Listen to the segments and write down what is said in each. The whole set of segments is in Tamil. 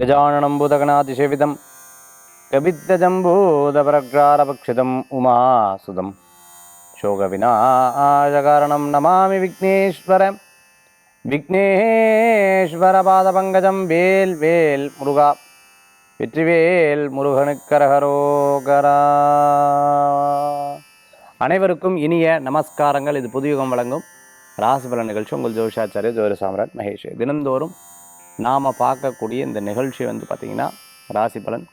गजाननं भूतगणातिसेवितं कवित्तजम्बूधपरग्रारभक्षितम् उमासुतं शोकविनाशकारणं नमामि विघ्नेश्वरं विघ्नेश्वरपादपङ्कजं வேல் வேல் முருகா வெற்றிவேல் முருகனுக்கரகரோகரா. அனைவருக்கும் இனிய நமஸ்காரங்கள். இது புதுயுகம் வழங்கும் ராசிபலன் நிகழ்ச்சி. உங்கள் ஜோதிஷாச்சாரிய ஜோதிட சாம்ராட் மகேஷ். தினந்தோறும் நாம் பார்க்கக்கூடிய இந்த நிகழ்ச்சி பார்த்திங்கன்னா ராசி பலன்.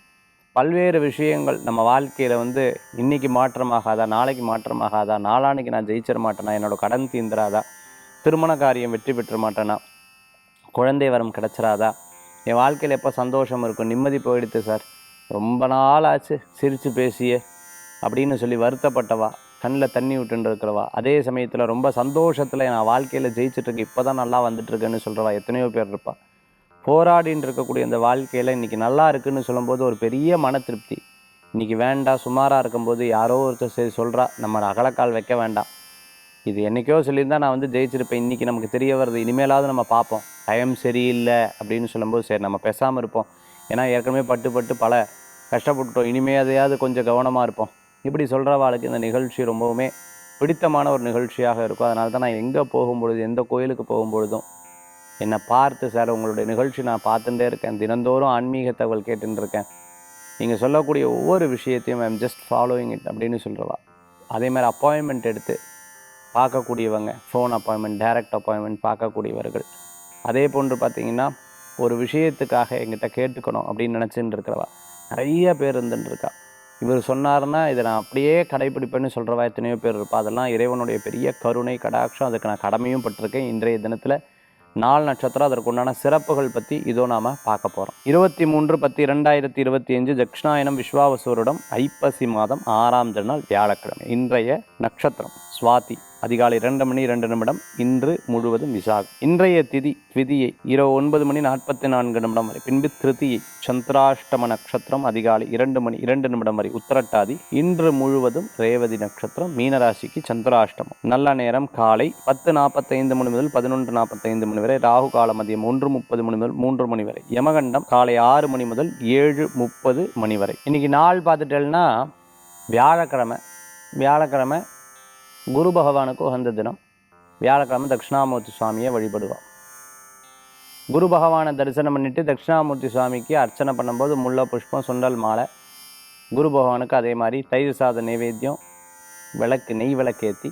பல்வேறு விஷயங்கள் நம்ம வாழ்க்கையில் இன்றைக்கி மாற்றமாகாதா, நாளைக்கு மாற்றமாகாதா, நாளான்னைக்கு நான் ஜெயிச்சிட மாட்டேனா, என்னோடய கடன் தீந்துராதா, திருமண காரியம் வெற்றி பெற்ற மாட்டேனா, குழந்தை வரம் கிடச்சிராதா, என் வாழ்க்கையில் எப்போ சந்தோஷம் இருக்கும், நிம்மதி போயிடுது சார், ரொம்ப நாள் ஆச்சு சிரித்து பேசிய அப்படின்னு சொல்லி வருத்தப்பட்டவா, கண்ணில் தண்ணி விட்டுன்னு இருக்கிறவா, அதே சமயத்தில் ரொம்ப சந்தோஷத்தில் நான் வாழ்க்கையில் ஜெயிச்சிட்ருக்கு, இப்போ தான் நல்லா வந்துட்டுருக்குன்னு சொல்கிறவா எத்தனையோ பேர் இருப்பா. போராடின்னு இருக்கக்கூடிய இந்த வாழ்க்கையில் இன்றைக்கி நல்லா இருக்குதுன்னு சொல்லும்போது ஒரு பெரிய மன திருப்தி. இன்றைக்கி வேண்டாம் சுமாராக இருக்கும்போது யாரோ ஒருத்தர் சரி சொல்கிறா, நம்ம அகலக்கால் வைக்க வேண்டாம், இது என்றைக்கோ சொல்லியிருந்தால் நான் ஜெயிச்சிருப்பேன், இன்றைக்கி நமக்கு தெரிய வருது, இனிமேலாவது நம்ம பார்ப்போம், டைம் சரியில்லை அப்படின்னு சொல்லும்போது சரி நம்ம பேசாமல் இருப்போம், ஏன்னா ஏற்கனவே பட்டு பல கஷ்டப்பட்டுட்டோம், இனிமே அதையாவது கொஞ்சம் கவனமாக இருப்போம், இப்படி சொல்கிறவாளுக்கு இந்த நிகழ்ச்சி ரொம்பவுமே பிடித்தமான ஒரு நிகழ்ச்சியாக இருக்கும். அதனால தான் நான் எங்கே போகும்பொழுது, எந்த கோயிலுக்கு போகும்பொழுதும் என்னை பார்த்து சார் உங்களுடைய நிகழ்ச்சி நான் பார்த்துட்டே இருக்கேன், தினந்தோறும் ஆன்மீக தகவல் கேட்டுன்னு இருக்கேன், நீங்கள் சொல்லக்கூடிய ஒவ்வொரு விஷயத்தையும் ஐம் ஜஸ்ட் ஃபாலோயிங் இட் அப்படின்னு சொல்கிறவா. அதேமாதிரி அப்பாயின்மெண்ட் எடுத்து பார்க்கக்கூடியவங்க, ஃபோன் அப்பாயின்மெண்ட், டைரக்ட் அப்பாயின்மெண்ட் பார்க்கக்கூடியவர்கள், அதே போன்று பார்த்திங்கன்னா ஒரு விஷயத்துக்காக எங்கிட்ட கேட்டுக்கணும் அப்படின்னு நினச்சின்னு இருக்கிறவா நிறைய பேர் இருந்துட்டுருக்கா. இவர் சொன்னார்னா இதை நான் அப்படியே கடைப்பிடிப்பேன்னு சொல்கிறவா எத்தனையோ பேர் இருப்பா. அதெல்லாம் இறைவனுடைய பெரிய கருணை கடாட்சம், அதுக்கு நான் கடமையும் பட்டிருக்கேன். இன்றைய தினத்தில் 4 நட்சத்திரம், அதற்கு உண்டான சிறப்புகள் பற்றி இதோ நாம் பார்க்க போகிறோம். 23/10/2025 தக்ஷணாயனம் விஸ்வாவசூரிடம் ஐப்பசி மாதம் 6ஆம் திருநாள் வியாழக்கிழமை. இன்றைய நட்சத்திரம் சுவாதி, அதிகாலை 2:02 இன்று முழுவதும் விசாகம். இன்றைய திதியை இரவு 9:44 வரை, பின்பு திருதியை சந்திராஷ்டம நட்சத்திரம் அதிகாலை 2:02 வரை உத்திரட்டாதி, இன்று முழுவதும் ரேவதி நட்சத்திரம், மீனராசிக்கு சந்திராஷ்டமம். நல்ல நேரம் காலை 10:45 முதல் 11:45 வரை, ராகு காலம் மதியம் 1:30 முதல் 3 மணி வரை, யமகண்டம் காலை 6 மணி முதல் 7:30 வரை. இன்னைக்கு நாள் பார்த்துட்டேன்னா வியாழக்கிழமை குரு பகவானுக்கு உகந்த தினம். வியாழக்கிழமை தட்சிணாமூர்த்தி சுவாமியை வழிபடுவார். குரு பகவானை தரிசனம் பண்ணிட்டு தட்சிணாமூர்த்தி சுவாமிக்கு அர்ச்சனை பண்ணும்போது முல்லை புஷ்பம், சுண்டல் மாலை, குரு பகவானுக்கு அதே மாதிரி தயிர் சாத நைவேத்தியம், நெய் விளக்கேற்றி,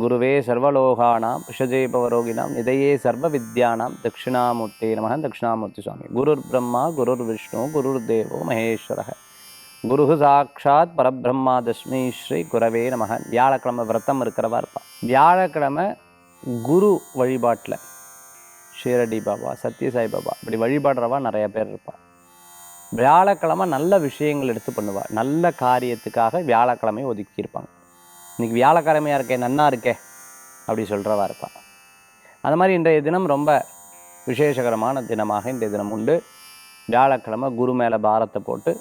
குருவே சர்வலோகானாம் விஷஜேபவரோகினாம் நிதையே சர்வ வித்யானாம் தட்சிணாமூர்த்தி நமக. தட்சிணாமூர்த்தி சுவாமி குருர் பிரம்மா குருர் விஷ்ணு குருர் தேவோ மகேஸ்வரக குரு சாட்சாத் பரபிரம்மா தஸ்மை ஸ்ரீ குரவே நமக. வியாழக்கிழமை விரதம் இருக்கிறவா இருப்பாள். வியாழக்கிழமை குரு வழிபாட்டில் ஷீரடி பாபா, சத்யசாய் பாபா இப்படி வழிபாடுறவா நிறைய பேர் இருப்பாள். வியாழக்கிழமை நல்ல விஷயங்கள் எடுத்து பண்ணுவாள். நல்ல காரியத்துக்காக வியாழக்கிழமை ஒதுக்கியிருப்பாங்க. இன்றைக்கி வியாழக்கிழமையாக இருக்கே, நன்னா இருக்கே அப்படி சொல்கிறவா இருப்பாள். அந்த மாதிரி இன்றைய தினம் ரொம்ப விசேஷகரமான தினமாக இன்றைய தினம் உண்டு. வியாழக்கிழமை குரு மேலே பாரத்தை போட்டு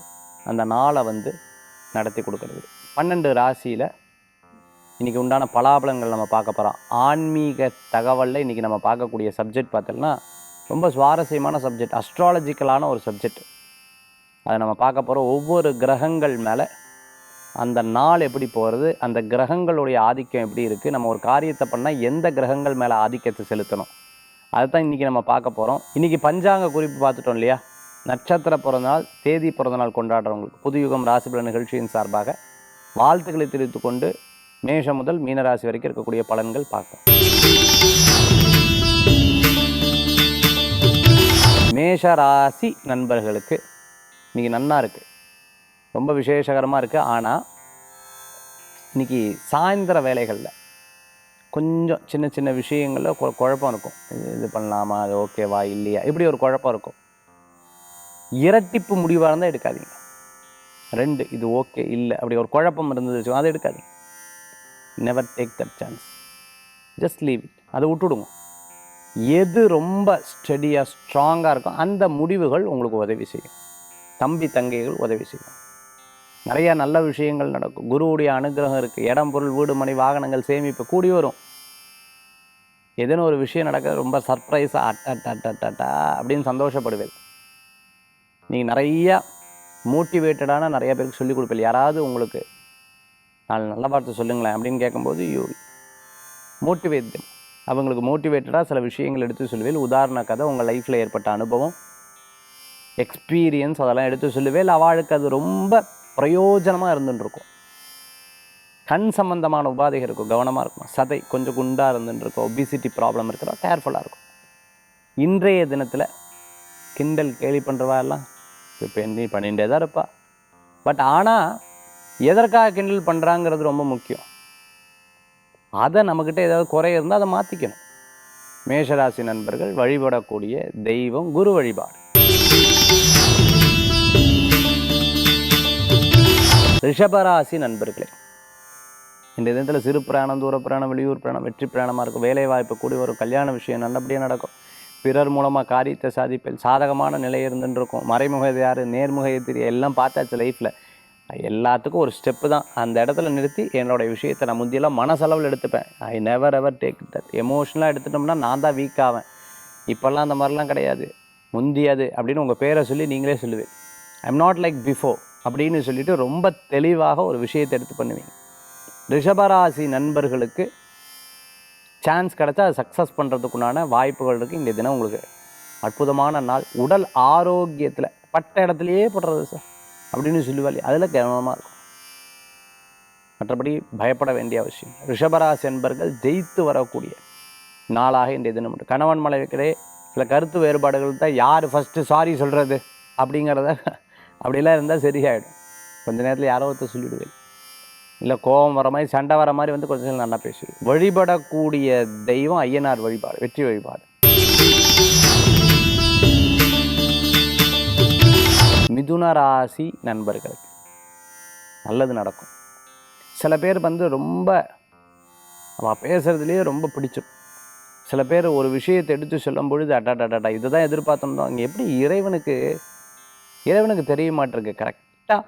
அந்த நாளை நடத்தி கொடுக்கறது. 12 ராசியில் இன்றைக்கி உண்டான பலாபலங்கள் நம்ம பார்க்க போகிறோம். ஆன்மீக தகவலில் இன்றைக்கி நம்ம பார்க்கக்கூடிய சப்ஜெக்ட் பார்த்தோம்னா ரொம்ப சுவாரஸ்யமான சப்ஜெக்ட், அஸ்ட்ராலஜிக்கலான ஒரு சப்ஜெக்ட். அதை நம்ம பார்க்க போகிறோம். ஒவ்வொரு கிரகங்கள் மேலே அந்த நாள் எப்படி போகிறது, அந்த கிரகங்களுடைய ஆதிக்கம் எப்படி இருக்குது, நம்ம ஒரு காரியத்தை பண்ணால் எந்த கிரகங்கள் மேலே ஆதிக்கத்தை செலுத்தணும், அதை தான் இன்றைக்கி நம்ம பார்க்க போகிறோம். இன்றைக்கி பஞ்சாங்க குறிப்பு பார்த்துட்டோம் இல்லையா, நட்சத்திர பிறந்தநாள், தேதி பிறந்தநாள் கொண்டாடுறவங்களுக்கு புதுயுகம் ராசிபலன் நிகழ்ச்சியின் சார்பாக வாழ்த்துக்களை தெரிவித்துக் கொண்டு மேஷம் முதல் மீனராசி வரைக்கும் இருக்கக்கூடிய பலன்கள் பார்க்கலாம். மேஷ ராசி நண்பர்களுக்கு இன்றைக்கி நன்னா இருக்குது, ரொம்ப விசேஷகரமாக இருக்குது. ஆனால் இன்றைக்கி சாயந்தர வேலைகளில் கொஞ்சம் சின்ன சின்ன விஷயங்களில் குழப்பம் இருக்கும். இது பண்ணலாமா, அது ஓகேவா இல்லையா, இப்படி ஒரு குழப்பம் இருக்கும். இரட்டிப்பு முடிவாக இருந்தால் எடுக்காதீங்க. 2 இது ஓகே இல்லை அப்படி ஒரு குழப்பம் இருந்தது அதை எடுக்காதீங்க. Never take that chance, just leave it, அதை விட்டுடுங்க. எது ரொம்ப ஸ்டெடியாக ஸ்ட்ராங்காக இருக்கும் அந்த முடிவுகள் உங்களுக்கு உதவி செய்யும். தம்பி தங்கைகள் உதவி செய்யும். நிறையா நல்ல விஷயங்கள் நடக்கும். குருவுடைய அனுகிரகம் இருக்குது. இடம் பொருள் வீடு மனை வாகனங்கள் சேமிப்பு கூடி வரும். ஏதேனும் ஒரு விஷயம் நடக்க ரொம்ப சர்ப்ரைஸாக அப்படின்னு சந்தோஷப்படுவேன். நீங்கள் நிறையா மோட்டிவேட்டடான நிறைய பேருக்கு சொல்லிக் கொடுப்பீங்க. யாராவது உங்களுக்கு 4 நல்ல வார்த்தை சொல்லுங்களேன் அப்படின்னு கேட்கும்போது மோட்டிவேட் them. அவங்களுக்கு மோட்டிவேட்டடாக சில விஷயங்கள் எடுத்து சொல்லுவேன். உதாரண கதை, உங்கள் லைஃப்பில் ஏற்பட்ட அனுபவம், எக்ஸ்பீரியன்ஸ், அதெல்லாம் எடுத்து சொல்லுவேன். அவளுக்கு அது ரொம்ப பிரயோஜனமாக இருந்துட்டுருக்கும். கண் சம்பந்தமான உபாதைகள் இருக்கும், கவனமாக இருக்கும். சதை கொஞ்சம் குண்டாக இருந்துட்டுருக்கும், ஒபிசிட்டி ப்ராப்ளம் இருக்கிறா, கேர்ஃபுல்லாக இருக்கும். இன்றைய தினத்தில் கிண்டல் கேலி பண்ணுறவா எல்லாம் இப்போ என்ன பண்ணிகிட்டே தான் இருப்பா. பட் ஆனால் எதற்காக கிண்டல் பண்ணுறாங்கிறது ரொம்ப முக்கியம். அதை நம்மக்கிட்ட ஏதாவது குறை இருந்தால் அதை மாற்றிக்கணும். மேஷராசி நண்பர்கள் வழிபடக்கூடிய தெய்வம் குரு வழிபாடு. ரிஷபராசி நண்பர்களே, இந்த தினத்தில் சிறு பிரயாணம், தூர பிரயாணம், வெளியூர் பிரயாணம், வெற்றி பிரயாணமாக இருக்கும். வேலை வாய்ப்பு கூடி ஒரு கல்யாண விஷயம் நல்லபடியாக நடக்கும். பிறர் மூலமாக காரியத்தை சாதிப்பில் சாதகமான நிலை இருந்துருக்கும். மறைமுக யார், நேர்முக எதிரி எல்லாம் பார்த்தாச்சு லைஃப்பில். எல்லாத்துக்கும் ஒரு ஸ்டெப்பு தான். அந்த இடத்துல நிறுத்தி என்னோடய விஷயத்தை நான் முந்தியெல்லாம் மனசளவில் எடுத்துப்பேன். I never ever take that. எமோஷ்னலாக எடுத்துட்டோம்னா நான் தான் வீக் ஆவேன். இப்போல்லாம் அந்த மாதிரிலாம் கிடையாது. முந்தியது அப்படின்னு உங்கள் பேரை சொல்லி நீங்களே சொல்லுவேன். ஐம் நாட் லைக் பிஃபோர் அப்படின்னு சொல்லிவிட்டு ரொம்ப தெளிவாக ஒரு விஷயத்தை எடுத்து பண்ணுவீங்க. ரிஷபராசி நண்பர்களுக்கு சான்ஸ் கிடச்சா அதை சக்ஸஸ் பண்ணுறதுக்குண்டான வாய்ப்புகள் இருக்குது. இந்த தினம் உங்களுக்கு அற்புதமான நாள். உடல் ஆரோக்கியத்தில் பட்ட இடத்துலையே போடுறது சார் அப்படின்னு சொல்லுவாள், அதில் கவனமாக இருக்கும். மற்றபடி பயப்பட வேண்டிய அவசியம். ரிஷபராசி என்பர்கள் ஜெயித்து வரக்கூடிய நாளாக இன்றைய தினம் உண்டு. கணவன் மனைவிக்கிடையே சில கருத்து வேறுபாடுகள் தான், யார் ஃபஸ்ட்டு சாரி சொல்கிறது அப்படிங்கிறத அப்படிலாம் இருந்தால் சரியாயிடும். கொஞ்ச நேரத்தில் யாரோ ஒருத்தர் சொல்லிவிடுவேன். இல்லை கோபம் வர மாதிரி, சண்டை வர மாதிரி வந்து கொஞ்சம் நல்லா பேசுவேன். வழிபடக்கூடிய தெய்வம் ஐயனார் வழிபாடு, வெற்றி வழிபாடு. மிதுன ராசி நண்பர்களுக்கு நல்லது நடக்கும். சில பேர் வந்து ரொம்ப அவள் பேசுகிறதுலேயே ரொம்ப பிடிச்சிடும். சில பேர் ஒரு விஷயத்தை எடுத்து சொல்லும் பொழுது அடாடாடா இதை தான் எதிர்பார்த்தோம்னா, அங்கே எப்படி இறைவனுக்கு தெரிய மாட்டிருக்கு. கரெக்டாக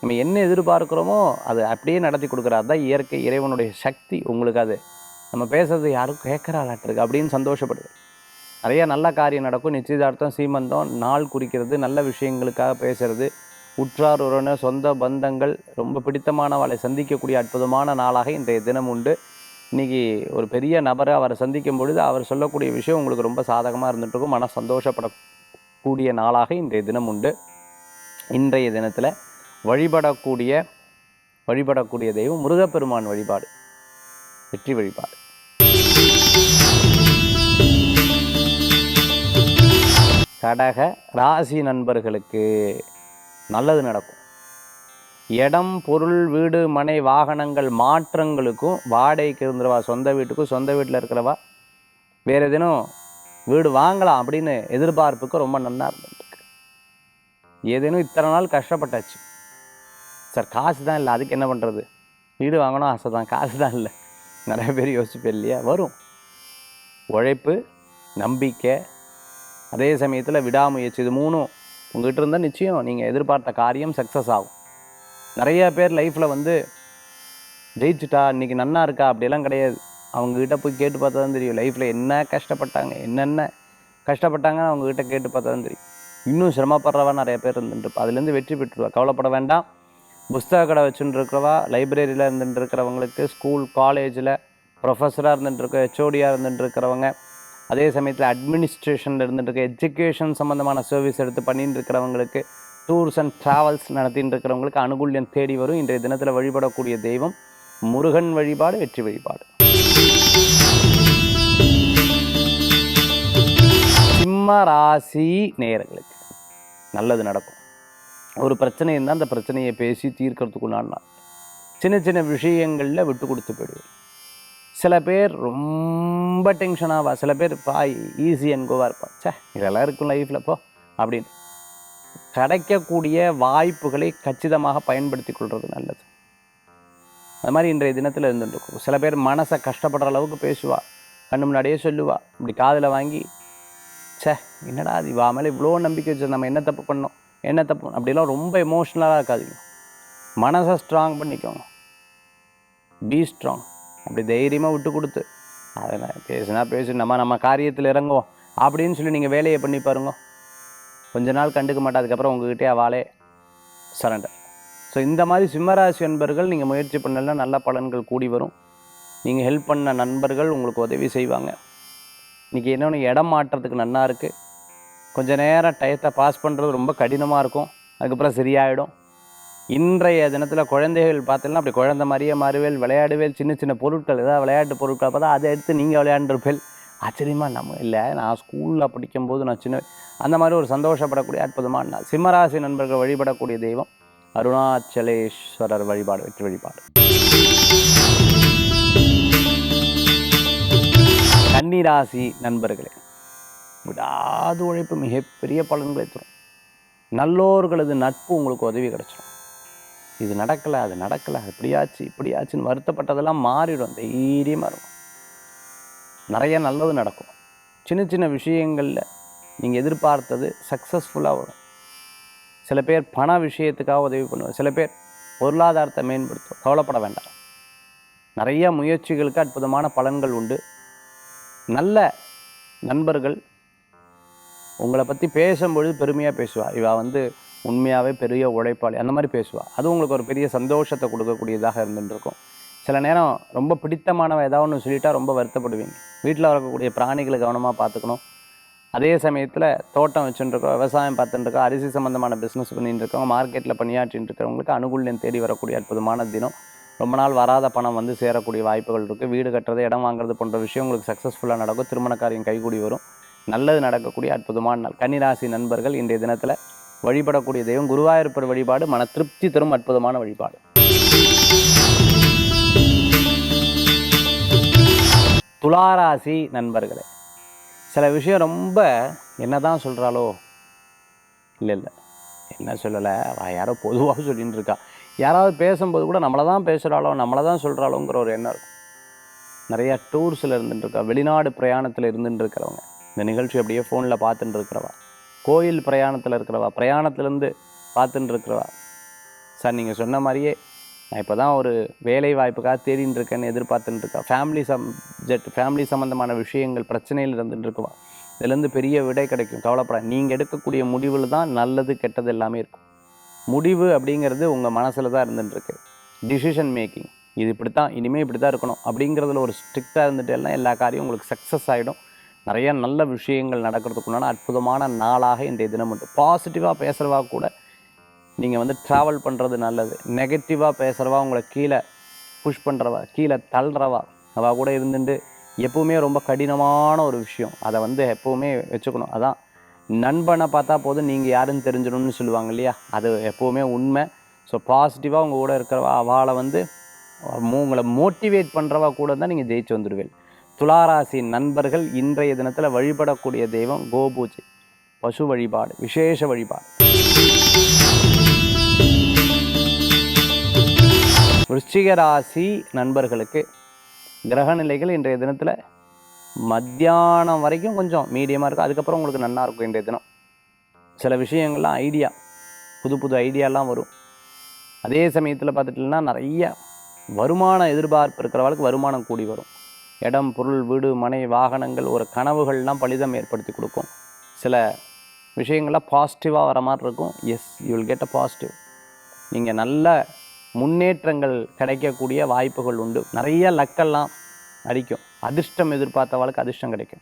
நம்ம என்ன எதிர்பார்க்குறோமோ அது அப்படியே நடத்தி கொடுக்குறாரு. தான் இயற்கை, இறைவனுடைய சக்தி. உங்களுக்கு அது நம்ம பேசுறது யாரும் கேட்குறாளாட்டிருக்கு அப்படின்னு சந்தோஷப்படுது. நிறைய நல்ல காரியம் நடக்கும். நிச்சயதார்த்தம், சீமந்தம், நாள் குறிக்கிறது, நல்ல விஷயங்களுக்காக பேசுகிறது, உற்றார் உறவினர், சொந்த பந்தங்கள், ரொம்ப பிடித்தமானவளை சந்திக்கக்கூடிய அற்புதமான நாளாக இன்றைய தினம் உண்டு. இன்றைக்கி ஒரு பெரிய நபரை அவரை சந்திக்கும் பொழுது அவர் சொல்லக்கூடிய விஷயம் உங்களுக்கு ரொம்ப சாதகமாக இருந்துகிட்ருக்கும். மன சந்தோஷப்படக்கூடிய நாளாக இன்றைய தினம் உண்டு. இன்றைய தினத்தில் வழிபடக்கூடிய தெய்வம் முருகப்பெருமான் வழிபாடு, வெற்றி வழிபாடு. கடக ராசி நண்பர்களுக்கு நல்லது நடக்கும். இடம், பொருள், வீடு, மனை, வாகனங்கள் மாற்றங்களுக்கும், வாடகைக்கு இருந்துருவா சொந்த வீட்டுக்கும், சொந்த வீட்டில் இருக்கிறவா வேறு எதுனும் வீடு வாங்கலாம் அப்படின்னு எதிர்பார்ப்புக்கு ரொம்ப நல்லா இருந்துருக்கு. ஏதேனும் இத்தனை நாள் கஷ்டப்பட்டாச்சு சார், காசு தான் இல்லை, அதுக்கு என்ன பண்ணுறது, வீடு வாங்கணும் ஆசை தான், காசு தான் இல்லை. நிறைய பேர் யோசிப்பேன் இல்லையா? வரும். உழைப்பு, நம்பிக்கை, அதே சமயத்தில் விடாமுயற்சி, இது மூணும் உங்கள்கிட்ட இருந்தால் நிச்சயம் நீங்கள் எதிர்பார்த்த காரியம் சக்ஸஸ் ஆகும். நிறைய பேர் லைஃப்பில் வந்து ஜெயிச்சுட்டா இன்றைக்கி நன்னா இருக்கா அப்படியெல்லாம் கிடையாது. அவங்கக்கிட்ட போய் கேட்டு பார்த்தா தான் தெரியும் லைஃப்பில் என்னென்ன கஷ்டப்பட்டாங்கன்னு அவங்கக்கிட்ட கேட்டு பார்த்தா தான் தெரியும். இன்னும் சிரமப்படுறவா நிறைய பேர் இருந்துட்டுருப்பா. அதுலேருந்து வெற்றி பெற்றுருவா, கவலைப்பட வேண்டாம். புஸ்தக கடை வச்சுட்டு இருக்கிறவா, லைப்ரரியில் இருந்துட்டு இருக்கிறவங்களுக்கு, ஸ்கூல் காலேஜில் ப்ரொஃபஸராக இருந்துட்டுருக்க, ஹெச்ஓடியாக இருந்துட்டு இருக்கிறவங்க, அதே சமயத்தில் அட்மினிஸ்ட்ரேஷனில் இருந்துட்டு எஜுகேஷன் சம்மந்தமான சர்வீஸ் எடுத்து பண்ணிட்டு இருக்கிறவங்களுக்கு, டூர்ஸ் அண்ட் ட்ராவல்ஸ் நடத்திட்டு இருக்கிறவங்களுக்கு அனுகூல்யம் தேடி வரும். இன்றைய தினத்தில் வழிபடக்கூடிய தெய்வம் முருகன் வழிபாடு, வெற்றி வழிபாடு. சிம்ம ராசி நேயர்களுக்கு நல்லது நடக்கும். ஒரு பிரச்சனை இருந்தால் அந்த பிரச்சனையை பேசி தீர்க்கறதுக்குள்ளானா சின்ன சின்ன விஷயங்களில் விட்டு கொடுத்து போயிடுவேன். சில பேர் ரொம்ப டென்ஷன் ஆவா, சில பேர் ஈஸி அண்ட் கோவாக இருப்பா. இதெல்லாம் இருக்கும் லைஃப்பில் போ அப்படின்னு. கிடைக்கக்கூடிய வாய்ப்புகளை கச்சிதமாக பயன்படுத்தி கொள்வது நல்லது. அது மாதிரி இன்றைய தினத்தில் இருந்துருக்கும். சில பேர் மனசை கஷ்டப்படுற அளவுக்கு பேசுவா, கண்ணு முன்னாடியே சொல்லுவா, இப்படி காதில் வாங்கி என்னடா அது இவா மேலே இவ்வளோ நம்பிக்கை வச்சு நம்ம என்ன தப்பு பண்ணோம், என்ன தப்பு அப்படிலாம் ரொம்ப எமோஷ்னலாக இருக்காதீங்க. மனசை ஸ்ட்ராங் பண்ணிக்கோங்க, பி ஸ்ட்ராங். அப்படி தைரியமாக விட்டு கொடுத்து அதை பேசுனா பேசு, நம்ம காரியத்தில் இறங்குவோம் அப்படின்னு சொல்லி நீங்கள் வேலையை பண்ணி பாருங்க. கொஞ்ச நாள் கண்டுக்க மாட்டா, அதுக்கப்புறம் உங்ககிட்டே அவளே சரண்டர். ஸோ இந்த மாதிரி சிம்மராசி நண்பர்கள் நீங்கள் முயற்சி பண்ணலாம், நல்ல பலன்கள் கூடி வரும். நீங்கள் ஹெல்ப் பண்ண நண்பர்கள் உங்களுக்கு உதவி செய்வாங்க. இன்றைக்கி என்னென்னு இடம் மாற்றத்துக்கு நன்னா இருக்குது. கொஞ்சம் நேரம் டயத்தை பாஸ் பண்ணுறது ரொம்ப கடினமாக இருக்கும், அதுக்கப்புறம் சரியாயிடும். இன்றைய தினத்தில் குழந்தைகள் பார்த்தீங்கன்னா அப்படி குழந்தை மாதிரியே மாறுவேல், விளையாடுவேல். சின்ன சின்ன பொருட்கள் ஏதாவது விளையாட்டு பொருட்கள் பார்த்தா அதை எடுத்து நீங்கள் விளையாண்டுருப்பேல். ஆச்சரியமாக நம்ம இல்லை, நான் ஸ்கூலில் படிக்கும்போது நான் சின்ன அந்த மாதிரி ஒரு சந்தோஷப்படக்கூடிய அற்புதமான நாள். சிம்மராசி நண்பர்கள் வழிபடக்கூடிய தெய்வம் அருணாச்சலேஸ்வரர் வழிபாடு, வெற்றி வழிபாடு. கன்னிராசி நண்பர்களே, விடாது உழைப்பு மிகப்பெரிய பலன்களை தரும். நல்லோர்களது நட்பு உங்களுக்கு உதவி கிடச்சிடும். இது நடக்கலை, அது நடக்கலை, இப்படியாச்சு இப்படியாச்சுன்னு வருத்தப்பட்டதெல்லாம் மாறிடும். தைரியமாக இருக்கும். நிறைய நல்லது நடக்கும். சின்ன சின்ன விஷயங்களில் நீங்கள் எதிர்பார்த்தது சக்ஸஸ்ஃபுல்லாக வரும். சில பேர் பண விஷயத்துக்காக உதவி பண்ணுவார், சில பேர் பொருளாதாரத்தை மேம்படுத்தும். கவலைப்பட வேண்டாம். நிறைய முயற்சிகளுக்கு அற்புதமான பலன்கள் உண்டு. நல்ல நண்பர்கள் உங்களை பற்றி பேசும்பொழுது பெருமையாக பேசுவாள். இவள் உண்மையாகவே பெரிய உழைப்பாளி, அந்த மாதிரி பேசுவாள். அது உங்களுக்கு ஒரு பெரிய சந்தோஷத்தை கொடுக்கக்கூடியதாக இருந்துருக்கும். சில நேரம் ரொம்ப பிடித்தமானவ ஏதாவது ஒன்று சொல்லிட்டா ரொம்ப வருத்தப்படுவீங்க. வீட்டில் வரக்கூடிய பிராணிகளை கவனமாக பார்த்துக்கணும். அதே சமயத்தில் தோட்டம் வச்சுட்டுருக்கோம், விவசாயம் பார்த்துட்டுருக்கோம், அரிசி சம்மந்தமான பிஸ்னஸ் பண்ணிட்டு இருக்கவங்க, மார்க்கெட்டில் பணியாற்றின்னு இருக்கிறவங்களுக்கு அனுகூல்யம் தேடி வரக்கூடிய அற்புதமான தினம். ரொம்ப நாள் வராத பணம் சேரக்கூடிய வாய்ப்புகள் இருக்குது. வீடு கட்டுறது, இடம் வாங்குறது போன்ற விஷயம் உங்களுக்கு சக்ஸஸ்ஃபுல்லாக நடக்கும். திருமண காரியம் கைகூடி வரும். நல்லது நடக்கக்கூடிய அற்புதமான நாள். கன்னிராசி நண்பர்கள் இன்றைய தினத்தில் வழிபடக்கூடிய தெய்வம் குருவாயூரப்பர் வழிபாடு. மன திருப்தி தரும் அற்புதமான வழிபாடு. துளாராசி நண்பர்களே, சில விஷயம் ரொம்ப என்னதான் சொல்கிறாளோ, இல்லை என்ன சொல்லலை, யாரோ பொதுவாக சொல்லின்னு இருக்கா, யாராவது பேசும்போது கூட நம்மளை தான் பேசுகிறாளோ, நம்மளை தான் சொல்கிறாளோங்கிற ஒரு எண்ணம் இருக்கும். நிறையா டூர்ஸில் இருந்துட்டுருக்கா, வெளிநாடு பிரயாணத்தில் இருந்துட்டு இருக்கிறவங்க, இந்த நிகழ்ச்சி அப்படியே ஃபோனில் பார்த்துட்டு இருக்கிறவா, கோயில் பிரயாணத்தில் இருக்கிறவா, பிரயாணத்துலேருந்து பார்த்துட்டு இருக்கிறவா, சார் நீங்கள் சொன்ன மாதிரியே நான் இப்போ தான் ஒரு வேலை வாய்ப்புக்காக தேடின்னு இருக்கேன்னு எதிர்பார்த்துட்டு இருக்கா, ஃபேமிலி சம்மந்தமான விஷயங்கள் பிரச்சனையில் இருந்துட்டு இருக்குவா, இதுலேருந்து பெரிய விடை கிடைக்கும். கவலைப்பட, நீங்கள் எடுக்கக்கூடிய முடிவில் தான் நல்லது கெட்டது எல்லாமே இருக்கும். முடிவு அப்படிங்கிறது உங்கள் மனசில் தான் இருந்துட்டுருக்கு. டிசிஷன் மேக்கிங், இது இப்படி தான், இனிமேல் இப்படி தான் இருக்கணும் அப்படிங்கிறதுல ஒரு ஸ்ட்ரிக்டாக இருந்துட்டு எல்லாம் எல்லா காரியம் உங்களுக்கு சக்ஸஸ் ஆகிடும். நிறைய நல்ல விஷயங்கள் நடக்கிறதுக்குண்டான அற்புதமான நாளாக இன்றைய தினம் உண்டு. பாசிட்டிவாக பேசுகிறவா கூட நீங்கள் ட்ராவல் பண்ணுறது நல்லது. நெகட்டிவாக பேசுகிறவா, உங்களை கீழே புஷ் பண்ணுறவா, கீழே தள்ளுறவா, அவள் கூட இருந்துட்டு எப்போவுமே ரொம்ப கடினமான ஒரு விஷயம், அதை எப்போவுமே வச்சுக்கணும். அதான் நண்பனை பார்த்தா போதும் நீங்கள் யாருன்னு தெரிஞ்சிடணும்னு சொல்லுவாங்க இல்லையா, அது எப்போவுமே உண்மை. ஸோ பாசிட்டிவாக உங்கள் கூட இருக்கிறவா, அவளை உங்களை மோட்டிவேட் பண்ணுறவா கூட தான் நீங்கள் ஜெயிச்சு வந்துடுவீங்க. துளாராசி நண்பர்கள் இன்றைய தினத்தில் வழிபடக்கூடிய தெய்வம் கோபூஜை, பசு வழிபாடு, விசேஷ வழிபாடு. விருச்சிக ராசி நண்பர்களுக்கு கிரகநிலைகள் இன்றைய தினத்தில் மத்தியானம் வரைக்கும் கொஞ்சம் மீடியமாக இருக்கும், அதுக்கப்புறம் உங்களுக்கு நன்னா இருக்கும். இன்றைய தினம் சில விஷயங்கள்லாம் ஐடியா, புது ஐடியாலாம் வரும். அதே சமயத்தில் பார்த்துட்டிங்கன்னா நிறைய வருமானம் எதிர்பார்ப்பு இருக்கிறவங்களுக்கு வருமானம் கூடி வரும். இடம், பொருள், வீடு, மனை, வாகனங்கள், ஒரு கனவுகள்லாம் பலிதம் ஏற்படுத்தி கொடுக்கும். சில விஷயங்கள்லாம் பாசிட்டிவாக வர மாதிரி இருக்கும். Yes, you will get a positive. நீங்கள் நல்ல முன்னேற்றங்கள் கிடைக்கக்கூடிய வாய்ப்புகள் உண்டு. நிறைய லக்கெல்லாம் அடிக்கும். அதிர்ஷ்டம் எதிர்பார்த்தவளுக்கு அதிர்ஷ்டம் கிடைக்கும்.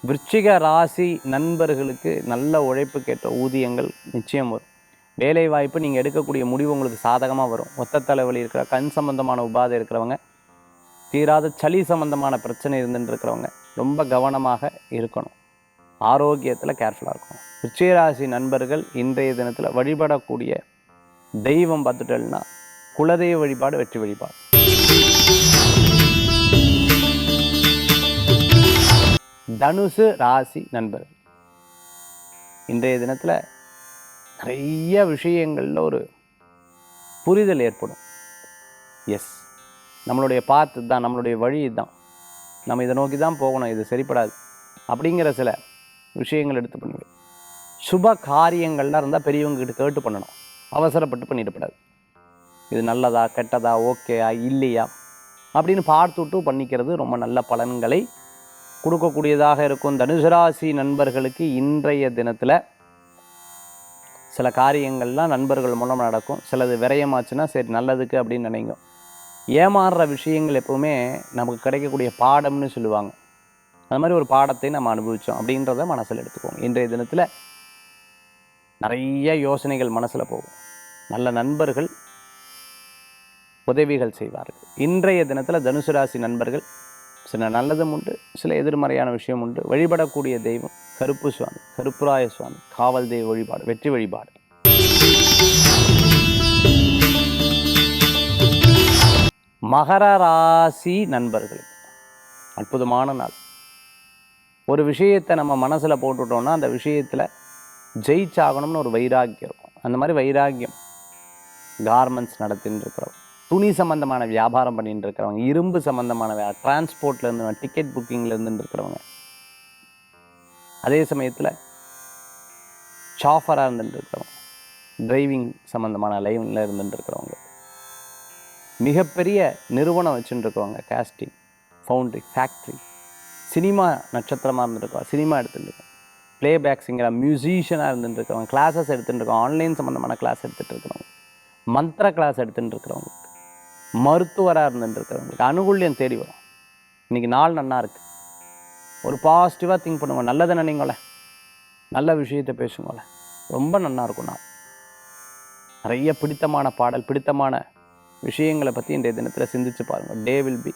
விருச்சிக ராசி நண்பர்களுக்கு நல்ல உழைப்புக்கேற்ற ஊதியங்கள் நிச்சயம் வரும். வேலை வாய்ப்பு, நீங்கள் எடுக்கக்கூடிய முடிவு உங்களுக்கு சாதகமாக வரும். ஒத்த தலைவலி இருக்கிற, கண் சம்பந்தமான உபாதை இருக்கிறவங்க, தீராத சளி சம்பந்தமான பிரச்சனை இருந்துட்டு இருக்கிறவங்க ரொம்ப கவனமாக இருக்கணும். ஆரோக்கியத்தில் கேர்ஃபுல்லாக இருக்கணும். விருச்சிக ராசி நண்பர்கள் இன்றைய தினத்தில் வழிபடக்கூடிய தெய்வம் பார்த்துட்டோம்னா குலதெய்வ வழிபாடு, வெற்றி வழிபாடு. தனுசு ராசி நண்பர்கள் இன்றைய தினத்தில் நிறைய விஷயங்களில் ஒரு புரிதல் ஏற்படும். எஸ், நம்மளுடைய பாத்து தான், நம்மளுடைய வழி தான், நம்ம இதை நோக்கி தான் போகணும், இது சரிப்படாது அப்படிங்கிற சில விஷயங்கள் எடுத்து பண்ணுவேன். சுப காரியங்கள்லாம் இருந்தால் பெரியவங்ககிட்ட கேட்டு பண்ணணும், அவசரப்பட்டு பண்ணிடக்கூடாது. இது நல்லதா கெட்டதா, ஓகேயா இல்லையா அப்படின்னு பார்த்துட்டு பண்ணிக்கிறது ரொம்ப நல்ல பலன்களை கொடுக்கக்கூடியதாக இருக்கும். தனுசு ராசி நண்பர்களுக்கு இன்றைய தினத்தில் சில காரியங்கள்லாம் நண்பர்கள் மூலம் நடக்கும். சிலது விரயமாச்சுன்னா சரி நல்லதுக்கு அப்படின்னு நினைக்கும். ஏமாறுற விஷயங்கள் எப்பவுமே நமக்கு கிடைக்கக்கூடிய பாடம்னு சொல்லுவாங்க. அது மாதிரி ஒரு பாடத்தை நம்ம அனுபவித்தோம் அப்படின்றத மனசில் எடுத்துக்கோங்க. இன்றைய தினத்தில் நிறைய யோசனைகள் மனசில் போகும். நல்ல நண்பர்கள் உதவிகள் செய்வார்கள். இன்றைய தினத்தில் தனுசு ராசி நண்பர்கள் சில நல்லதும் உண்டு, சில எதிர்மறையான விஷயம் உண்டு. வழிபடக்கூடிய தெய்வம் கருப்பு சுவாமி, கருப்புராய சுவாமி, காவல் தெய்வ வழிபாடு, வெற்றி வழிபாடு. மகர ராசி நண்பர்களுக்கு அற்புதமான நாள். ஒரு விஷயத்தை நம்ம மனசில் போட்டுட்டோம்னா அந்த விஷயத்தில் ஜெயிச்சாகணும்னு ஒரு வைராக்கியம் இருக்கும். அந்த மாதிரி வைராக்கியம் கார்மெண்ட்ஸ் நடத்தின்னு இருக்கிறவங்க, துணி சம்பந்தமான வியாபாரம் பண்ணிட்டு இருக்கிறவங்க, இரும்பு சம்பந்தமான டிரான்ஸ்போர்ட்ல இருந்து டிக்கெட் புக்கிங்ல இருந்து இருக்கிறவங்க, அதே சமயத்தில் ஷாஃபராக இருந்துட்டு இருக்கிறவங்க, டிரைவிங் சம்பந்தமான லைன்ல இருந்துட்டு இருக்கிறவங்க, மிகப்பெரிய நிறுவனம் வச்சுட்டு இருக்கவங்க, காஸ்டிங், ஃபவுண்ட்ரி, ஃபேக்ட்ரி, சினிமா நட்சத்திரமாக இருந்துருக்கோம், சினிமா எடுத்துகிட்டு இருக்கோம், பிளேபேக் சிங்கராக, மியூசிஷியனாக இருந்துட்டு இருக்கவங்க, கிளாஸஸ் எடுத்துகிட்டு இருக்கோம், ஆன்லைன் சம்மந்தமான கிளாஸ் எடுத்துகிட்டு இருக்கிறவங்க, மந்திர கிளாஸ் எடுத்துகிட்டு இருக்கிறவங்களுக்கு, மருத்துவராக இருந்துட்டு இருக்கிறவங்களுக்கு அனுகூல்யம் தேடி வரும். இன்றைக்கி நாள் நல்லா இருக்குது. ஒரு பாசிட்டிவாக திங்க் பண்ணுவோம், நல்லதை நினைங்களேன், நல்ல விஷயத்தை பேசுங்களேன், ரொம்ப நல்லா இருக்கும். நாள் நிறைய பிடித்தமான பாடல், பிடித்தமான விஷயங்களை பற்றி இன்றைய தினத்தில் சிந்திச்சு பாருங்கள். டே வில் பி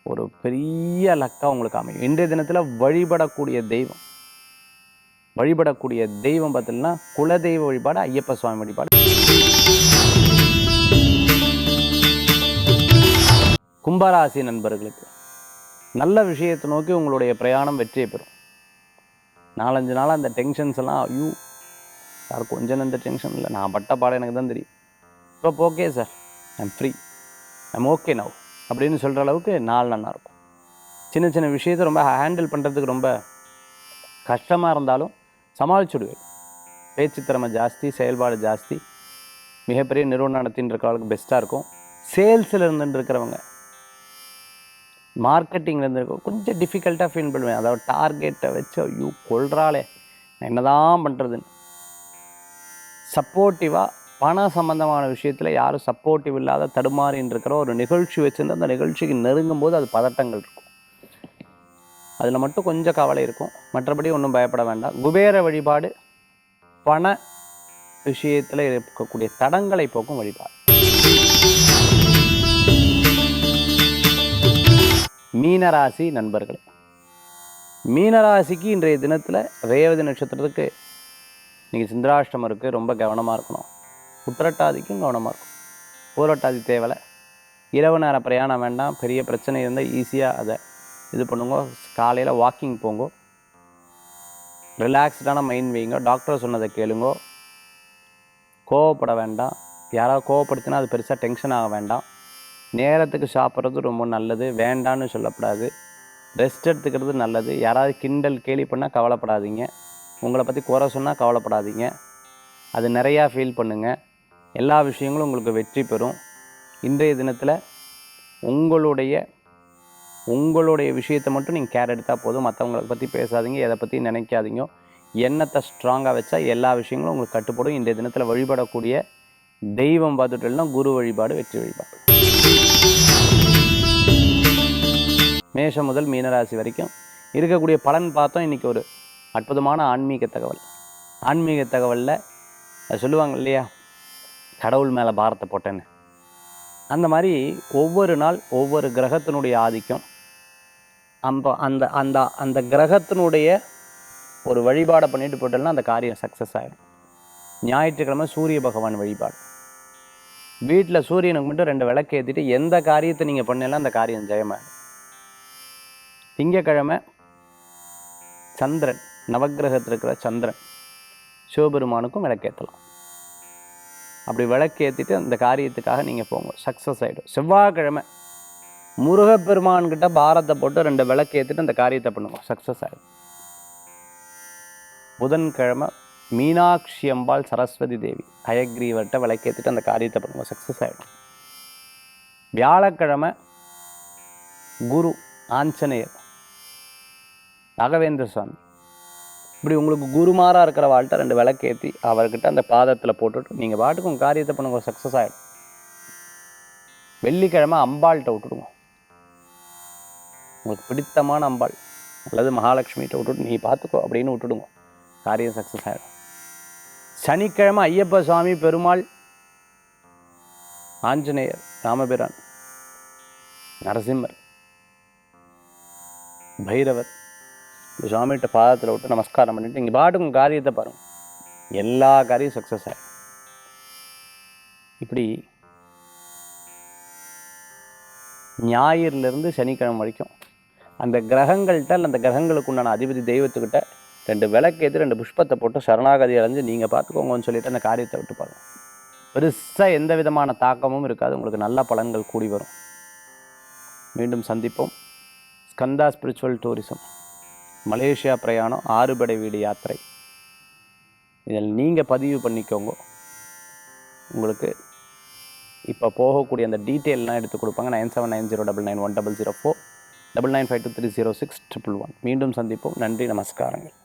ஒரு பெரிய லக்காக உங்களுக்கு அமையும். இன்றைய தினத்தில் வழிபடக்கூடிய தெய்வம் பார்த்தீங்கன்னா குலதெய்வ வழிபாடு, ஐயப்ப சுவாமி வழிபாடு. கும்பராசி நண்பர்களுக்கு நல்ல விஷயத்தை நோக்கி உங்களுடைய பிரயாணம் வெற்றியை பெறும். 4-5 நாளாக அந்த டென்ஷன்ஸ் எல்லாம் யார் கொஞ்சம் அந்த டென்ஷன் இல்லை, நான் பட்ட பாடம் எனக்கு தான் தெரியும். இப்போ okay sir, I'm free, I'm okay now அப்படின்னு சொல்கிற அளவுக்கு நாள் நல்லாயிருக்கும். சின்ன சின்ன விஷயத்தை ரொம்ப ஹேண்டில் பண்ணுறதுக்கு ரொம்ப கஷ்டமாக இருந்தாலும் சமாளிச்சுடுவேன். பேச்சு திறமை ஜாஸ்தி, செயல்பாடு ஜாஸ்தி. மிகப்பெரிய நிறுவனம் நடத்தின்னு இருக்கிறவங்களுக்கு பெஸ்ட்டாக இருக்கும். சேல்ஸில் இருந்துட்டு இருக்கிறவங்க, மார்க்கெட்டிங்கில் இருந்துருக்க கொஞ்சம் டிஃபிகல்ட்டாக ஃபீல் பண்ணுவேன். அதாவது டார்கெட்டை வச்சு ஐயோ கொள்றாளே நான் என்ன தான் பண்ணுறதுன்னு. சப்போர்ட்டிவாக பண சம்பந்தமான விஷயத்தில் யாரும் சப்போர்ட்டிவ் இல்லாத தடுமாறின்னு இருக்கிற ஒரு நிகழ்ச்சி வச்சுருந்து அந்த நிகழ்ச்சிக்கு நெருங்கும் போது அது பதட்டங்கள் இருக்கும். அதில் மட்டும் கொஞ்சம் கவலை இருக்கும். மற்றபடி ஒன்றும் பயப்பட வேண்டாம். குபேர வழிபாடு பண விஷயத்தில் இருக்கக்கூடிய தடங்களை போக்கும் வழிபாடு. மீனராசி நண்பர்களே, மீனராசிக்கு இன்றைய தினத்தில் ரேவதி நட்சத்திரத்துக்கு இன்றைக்கி சிந்திராஷ்டமம் இருக்குது, ரொம்ப கவனமாக இருக்கணும். உத்திரட்டாதிக்கும் கவனமாக இருக்கும். பூரட்டாதி தேவலை. இரவு நேர பிரயாணம் வேண்டாம். பெரிய பிரச்சனை இருந்தால் ஈஸியாக அதை இது பண்ணுங்க. காலையில் வாக்கிங் போங்க, ரிலாக்ஸ்டான மைண்ட் வைங்க, டாக்டர் சொன்னதை கேளுங்க, கோவப்பட வேண்டாம். யாராவது கோவப்படுத்தினா அது பெருசாக டென்ஷன் ஆக வேண்டாம். நேரத்துக்கு சாப்பிட்றது ரொம்ப நல்லது, வேண்டான்னு சொல்லப்படாது. ரெஸ்ட் எடுத்துக்கிறது நல்லது. யாராவது கிண்டல் கேலி பண்ணால் கவலைப்படாதீங்க. உங்களை பற்றி குறை சொன்னால் கவலைப்படாதீங்க. அது நிறையா ஃபீல் பண்ணுங்கள். எல்லா விஷயங்களும் உங்களுக்கு வெற்றி பெறும். இன்றைய தினத்தில் உங்களுடைய விஷயத்தை மட்டும் நீங்கள் கேர் எடுத்தால் போதும். மற்றவங்களை பற்றி பேசாதீங்க, எதை பற்றி நினைக்காதீங்க. எண்ணத்தை ஸ்ட்ராங்காக வச்சா எல்லா விஷயங்களும் உங்களுக்கு கட்டுப்படும். இன்றைய தினத்தில் வழிபடக்கூடிய தெய்வம் பார்த்துட்டோம்னா குரு வழிபாடு, வெற்றி வழிபாடு. மேஷம் முதல் மீனராசி வரைக்கும் இருக்கக்கூடிய பலன் பார்த்தோம். இன்றைக்கி ஒரு அற்புதமான ஆன்மீக தகவல். ஆன்மீக தகவலில் சொல்லுவாங்க இல்லையா, கடவுள் மேலே பாரத்தை போட்டேன்னு. அந்த மாதிரி ஒவ்வொரு நாள் ஒவ்வொரு கிரகத்தினுடைய ஆதிக்கம், அந்த அந்த அந்த அந்த கிரகத்தினுடைய ஒரு வழிபாடை பண்ணிட்டு போட்டோம்னா அந்த காரியம் சக்ஸஸ் ஆகிடும். ஞாயிற்றுக்கிழமை சூரிய பகவான் வழிபாடு. வீட்டில் சூரியனுக்கு மட்டும் 2 விளக்கு ஏற்றிட்டு எந்த காரியத்தை நீங்கள் பண்ணலாம் அந்த காரியம் ஜெயமாகும். திங்கக்கிழமை சந்திரன், நவக்கிரகத்தில் இருக்கிற சந்திரன், சிவபெருமானுக்கும் விளக்கேற்றலாம். அப்படி விளக்கேற்றிட்டு அந்த காரியத்துக்காக நீங்கள் போங்க, சக்ஸஸ் ஆகிடும். செவ்வாய்க்கிழமை முருகப்பெருமான்கிட்ட பாரத்தை போட்டு 2 விளக்கு ஏற்றிட்டு அந்த காரியத்தை பண்ணுங்க, சக்ஸஸ் ஆகிடும். புதன்கிழமை மீனாட்சி அம்பாள், சரஸ்வதி தேவி, ஹயக்ரீவர்கிட்ட விளக்கேற்றிட்டு அந்த காரியத்தை பண்ணுங்க, சக்ஸஸ் ஆகிடும். வியாழக்கிழமை குரு, ஆஞ்சநேயர், ராகவேந்திர சுவாமி, இப்படி உங்களுக்கு குருமாராக இருக்கிற வாழ்கிட்ட 2 விளக்கேற்றி அவர்கிட்ட அந்த பாதத்தில் போட்டுட்டு நீங்கள் பாட்டுக்கு உங்கள் காரியத்தை பண்ணுங்க, சக்ஸஸ் ஆகிடும். வெள்ளிக்கிழமை அம்பாள்கிட்ட விட்டுடுங்க, உங்களுக்கு பிடித்தமான அம்பாள் அல்லது மகாலட்சுமிகிட்ட விட்டுட்டு நீ பார்த்துக்கோ அப்படின்னு விட்டுடுங்க, காரியம் சக்ஸஸ் ஆகிடும். சனிக்கிழமை ஐயப்ப சுவாமி, பெருமாள், ஆஞ்சநேயர், ராமபிரான், நரசிம்மர், பைரவர் இந்த சுவாமிகிட்ட பாதத்தில் விட்டு நமஸ்காரம் பண்ணிட்டு நீங்கள் பாட்டுக்கு உங்கள் காரியத்தை பாருங்கள், எல்லா காரியம் சக்ஸஸ் ஆகிடும். இப்படி ஞாயிறிலிருந்து சனிக்கிழமை வரைக்கும் அந்த கிரகங்கள்கிட்ட அந்த கிரகங்களுக்கு உண்டான அதிபதி தெய்வத்துக்கிட்ட 2 விளக்கேற்றி 2 புஷ்பத்தை போட்டு சரணாகதி அடைஞ்சு நீங்கள் பார்த்துக்கோங்கன்னு சொல்லிட்டு அந்த காரியத்தை விட்டு பாருங்கள். பெருசாக எந்த விதமான தாக்கமும் இருக்காது, உங்களுக்கு நல்ல பலன்கள் கூடி வரும். மீண்டும் சந்திப்போம். ஸ்கந்தா ஸ்பிரிச்சுவல் டூரிசம், மலேசியா பிரயாணம், 6 படை வீடு யாத்திரை, இதில் நீங்கள் பதிவு பண்ணிக்கோங்க. உங்களுக்கு இப்போ போகக்கூடிய அந்த டீட்டெயிலெலாம் எடுத்து கொடுப்பாங்க. 9790991004 9952306111. மீண்டும் சந்திப்போம். நன்றி, நமஸ்காரங்கள்.